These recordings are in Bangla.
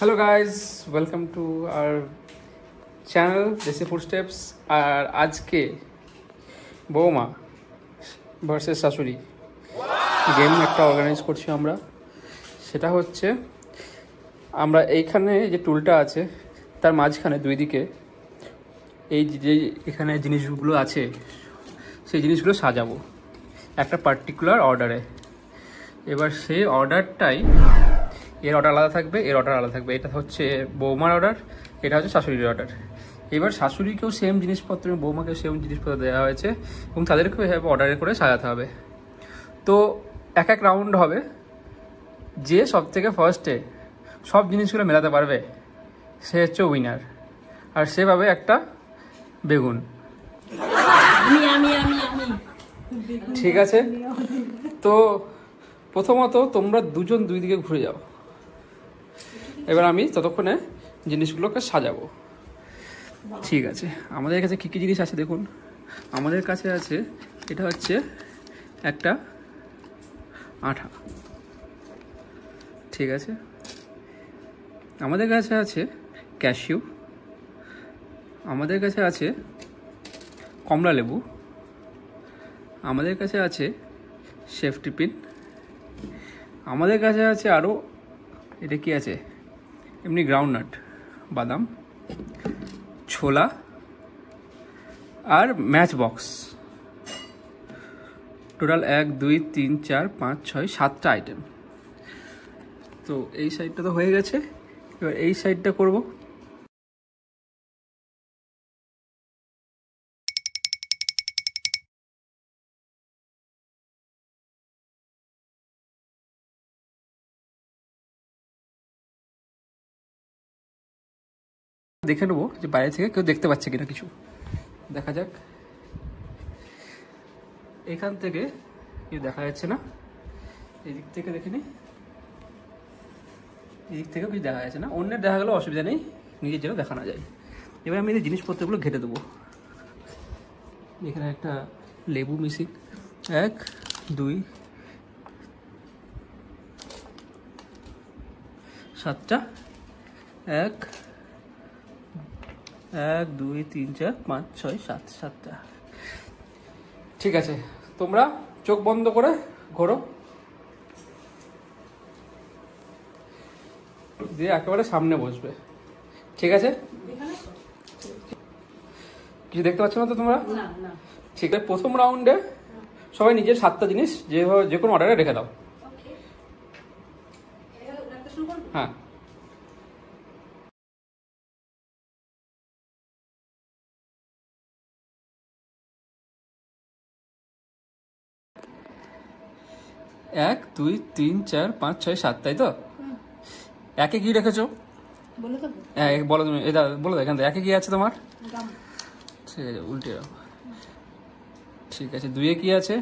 Hello guys, welcome to our channel Desi Foodsteps. আর আজকে বৌমা ভার্সেস শাশুড়ি গেম একটা অর্গানাইজ করছি আমরা। সেটা হচ্ছে আমরা এইখানে যে টুলটা আছে তার মাঝখানে দুই দিকে এই যে এখানে জিনিসগুলো আছে সেই জিনিসগুলো সাজাবো একটা পার্টিকুলার অর্ডারে। এবার সেই অর্ডারটাই এর অর্ডার আলাদা থাকবে, এর অর্ডার আলাদা থাকবে। এটা হচ্ছে বৌমার অর্ডার, এটা হচ্ছে শাশুড়ির অর্ডার। এবার শাশুড়িকেও সেম জিনিসপত্র, বৌমাকেও সেম জিনিসপত্র দেওয়া হয়েছে এবং তাদেরকেও এভাবে অর্ডারে করে সাজাতে হবে। তো এক এক রাউন্ড হবে, যে সব থেকে ফার্স্টে সব জিনিসগুলো মেলাতে পারবে সে হচ্ছে উইনার, আর সে পাবে একটা বেগুন। ঠিক আছে, তো প্রথমত তোমরা দুজন দুই দিকে ঘুরে যাও। এবার আমি ততক্ষণে জিনিসগুলোকে সাজাবো। ঠিক আছে, আমাদের কাছে কী কী জিনিস আছে দেখুন। আমাদের কাছে আছে, এটা হচ্ছে একটা আঠা। ঠিক আছে, আমাদের কাছে আছে ক্যাশিউ, আমাদের কাছে আছে কমলা লেবু, আমাদের কাছে আছে সেফটি পিন, আমাদের কাছে আছে আরও এটা কি আছে এমনি গ্রাউন্ডনাট, বাদাম, ছোলা আর ম্যাচ বক্স। টোটাল 1 2 3 4 5 6 7টা আইটেম। তো এই সাইডটা তো হয়ে গেছে, এবার এই সাইডটা করব। দেখে নেবো যে বাইরে থেকে কেউ দেখতে পাচ্ছে কিনা কিছু, দেখা যাক। এখান থেকে কেউ দেখা যাচ্ছে না, এদিক থেকে দেখে নিই, এদিক থেকেও কিছু দেখা যাচ্ছে না। অন্যের দেখা গেলেও অসুবিধা নেই, নিজের যেন দেখা না যায়। এবার আমি এই জিনিসপত্রগুলো ঘেটে দেবো। এখানে একটা লেবু মিশিং 1 2 7টা, 1 2 3 4 5 6 7 7টা। ঠিক আছে, তোমরা চোখ বন্ধ করে ঘোরো, দিয়ে একেবারে সামনে বসবে। ঠিক আছে, কিছু দেখতে পাচ্ছ না তো তোমরা? ঠিক আছে, প্রথম রাউন্ডে সবাই নিজের 7টা জিনিস যেভাবে যে কোনো অর্ডারে রেখে দাও। হ্যাঁ, এক 2 3 4 5 6 7, তাই তো? একে কি রেখেছো বলো তুমি, এটা বলো এখান থেকে। একে কি আছে তোমার? ঠিক আছে, উল্টে রাখো। ঠিক আছে, 2-এ কি আছে?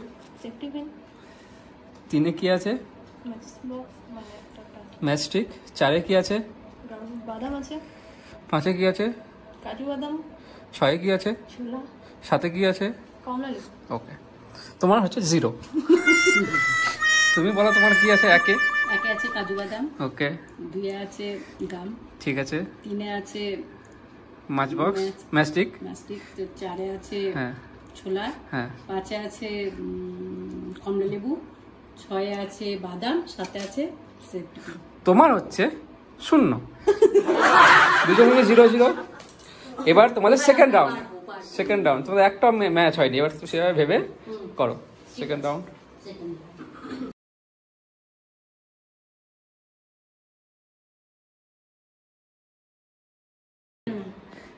3-এ কি আছে? ম্যাচস্টিক। 4-এ কি আছে? বাদাম আছে। 5-এ কি আছে? কাজু বাদাম। 6-এ কি আছে? ছোলা। 7-এ কি আছে? কমলা লেবু। ওকে, তোমার হচ্ছে 0। তুমি বলো তোমার কি আছে? একে আছে কাজু বাদাম। ওকে। 2-এ আছে গাম। ঠিক আছে। 3-এ আছে ম্যাচ বক্স, ম্যাচস্টিক। 4-এ আছে হ্যাঁ ছোলা। হ্যাঁ। 5-এ আছে কমলা লেবু। 6-এ আছে বাদাম। 7-এ আছে সেফটি পিন। তোমার হচ্ছে 0, দুজনে 0 0। এবার তোমাদের সেকেন্ড রাউন্ড তোমাদের একটা ম্যাচ হয়নি, এবার সেভাবে ভেবে করো সেকেন্ড রাউন্ড।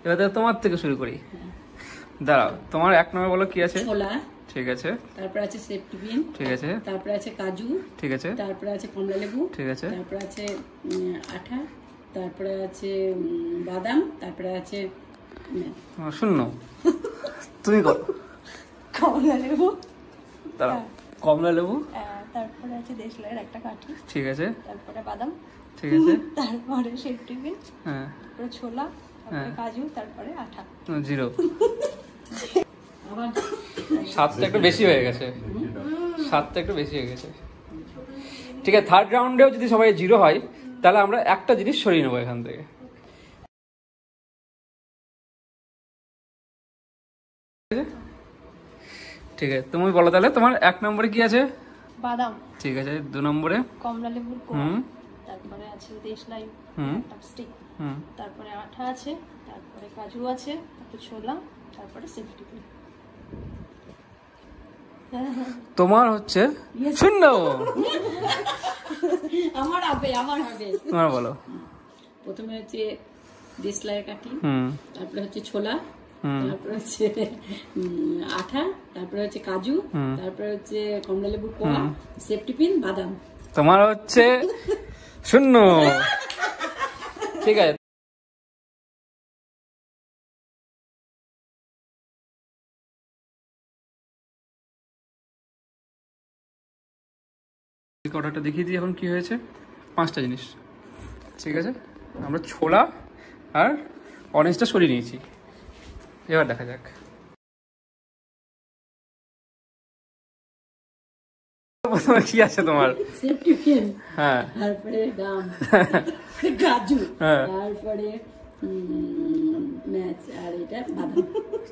এবার তোমার থেকে শুরু করি। দাঁড়াও, তোমার 1 নম্বর বলো কি আছে? ছোলা। ঠিক আছে। তারপর আছে সেফটি পিন। ঠিক আছে। তারপর আছে কাজু। ঠিক আছে। তারপরে আছে কমলা লেবু। ঠিক আছে। তারপরে আছে আঠা। তারপরে আছে বাদাম। তারপরে আছে 0। তুমি করো। কমলা লেবু। দাঁড়াও, কমলা লেবু। তারপরে আছে দেশলাইয়ের একটা কাঠি। ঠিক আছে। তারপরে বাদাম। ঠিক আছে। তারপরে সেফটি পিন। হ্যাঁ। তারপরে ছোলা। তারপরে কাজু। তারপরে আঠা। 0। 7টা একটু বেশি হয়ে গেছে, 7টা একটু বেশি হয়ে গেছে। ঠিক আছে, থার্ড রাউন্ডেও যদি সবাই 0 হয় তাহলে আমরা একটা জিনিস সরিয়ে নেবো এখান থেকে। ঠিক আছে, তুমি বলো তাহলে তোমার 1 নম্বরে কি আছে? বাদাম। ঠিক আছে, 2 নম্বরে কমলা লেবুর কোয়া, তারপরে আছে দেশলাই একটা স্টিক, তারপরে আঠা আছে, তারপরে কাজু আছে, তারপরে ছোলা, তারপরে সেফটি পিন। তোমার হচ্ছে 0। আমার হবে। তোমার বলো। প্রথমে হচ্ছে দেশলাই কাঠি, তারপরে হচ্ছে ছোলা, তারপরে হচ্ছে আঠা, তারপরে হচ্ছে কাজু, তারপরে হচ্ছে কমলা লেবুর কোয়া, সেফটি পিন, বাদাম। তোমার হচ্ছে 0। ঠিক আছে, অর্ডারটা দেখিয়ে দিই এখন কি হয়েছে। 5টা জিনিস। ঠিক আছে, আমরা ছোলা আর অরেঞ্জটা সরিয়ে নিয়েছি। এবার দেখা যাক। প্রথমে কি আছে তোমার? সেফটি পিন, হ্যাঁ, তারপরে দাম, কাজু, তারপরে ম্যাচ, আর এটা বাদাম।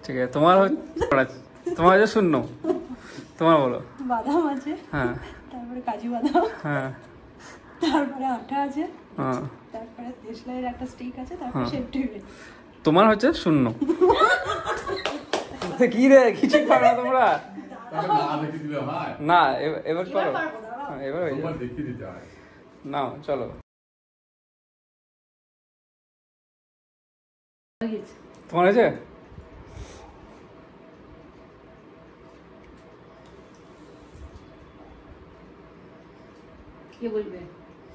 ঠিক আছে, তোমার হচ্ছে 0। তোমার বলো। বাদাম আছে, হ্যাঁ, তারপরে কাজু বাদাম, হ্যাঁ, তারপরে আঠা আছে, হ্যাঁ, তারপরে দেশলাইয়ের একটা স্টিক আছে, তারপরে সেফটি পিন। তোমার হচ্ছে 0। কি রে, কিছু পারো না তোমরা? না, এবার করো। এবার হয়ে যাবে। নাও চলো। তোমার হয়েছে? কে বলবে?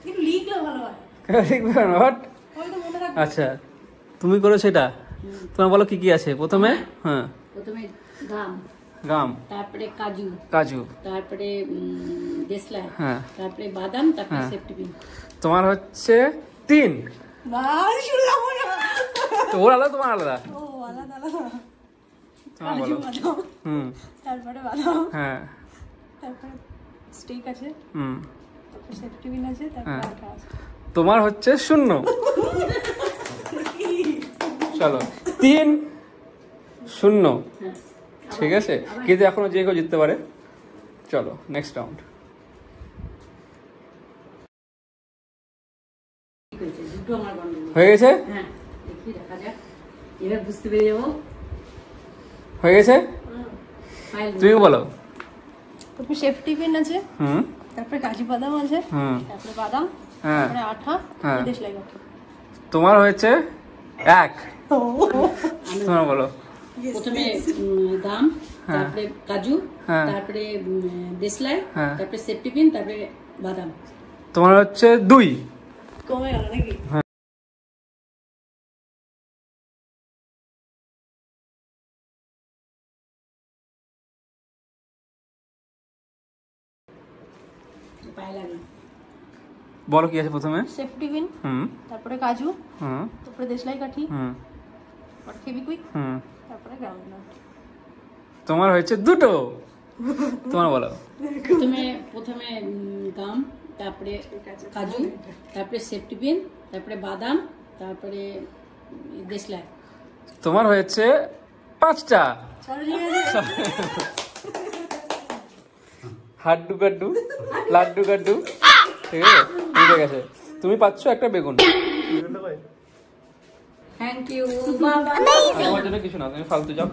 একটু লিখলে ভালো হয়। আচ্ছা, তুমি করো সেটা। তোমার বলো কি কি আছে প্রথমে? হ্যাঁ, প্রথমে গাম, তারপরে কাজু, তারপরে দেশলাই, হ্যাঁ, তারপরে বাদাম, তারপরে সেফটি পিন। তোমার হচ্ছে 3। তো ওর আলাদা, তোমার আলাদা। তোমার বলো। তারপরে বাদাম, হ্যাঁ, তারপরে স্টিক আছে, তারপরে সেফটি পিন আছে, তারপরে আঠা আছে। তোমার হচ্ছে 0। চলো, 3, 0। ঠিক আছে, কিন্তু এখনো যে কেউ জিততে পারে। চলো নেক্সট রাউন্ড। হয়ে গেছে? হ্যাঁ, দেখি দেখা যাক, এবার বুঝতে পেরে যাবো। হয়ে গেছে, তুমি বলো। তারপরে সেফটি পিন আছে, তারপরে কাজু বাদাম আছে, তারপরে বাদাম, তারপরে আঠা, দেশলাই কাঠি। তোমার হয়েছে 1। তোমার বলো। প্রথমে দাম, তারপরে কাজু, তারপরে দেশলাই, তারপরে সেফটি পিন, তারপরে বাদাম। তোমার হচ্ছে 2। কমে গেল নাকি? বলো কি আছে প্রথমে? সেফটি পিন, তারপরে কাজু, তারপরে দেশলাই কাঠি, তারপরে ফেভিকুইক, তারপরে গ্রাউন্ডনাট। তোমার হয়েছে 2টো। তোমার বলো। প্রথমে গাম, তারপরে কাজু, তারপরে সেফটি পিন, তারপরে বাদাম, তারপরে দেশলাই। তোমার হয়েছে 5টা। হাড্ডু গাড্ডু, লাড্ডু গাড্ডু। ঠিক আছে, ঠিক আছে, তুমি পাচ্ছ একটা বেগুন। থ্যাংক ইউ বাবা। আমার জন্য কিছু না, তুমি ফালতু যাও।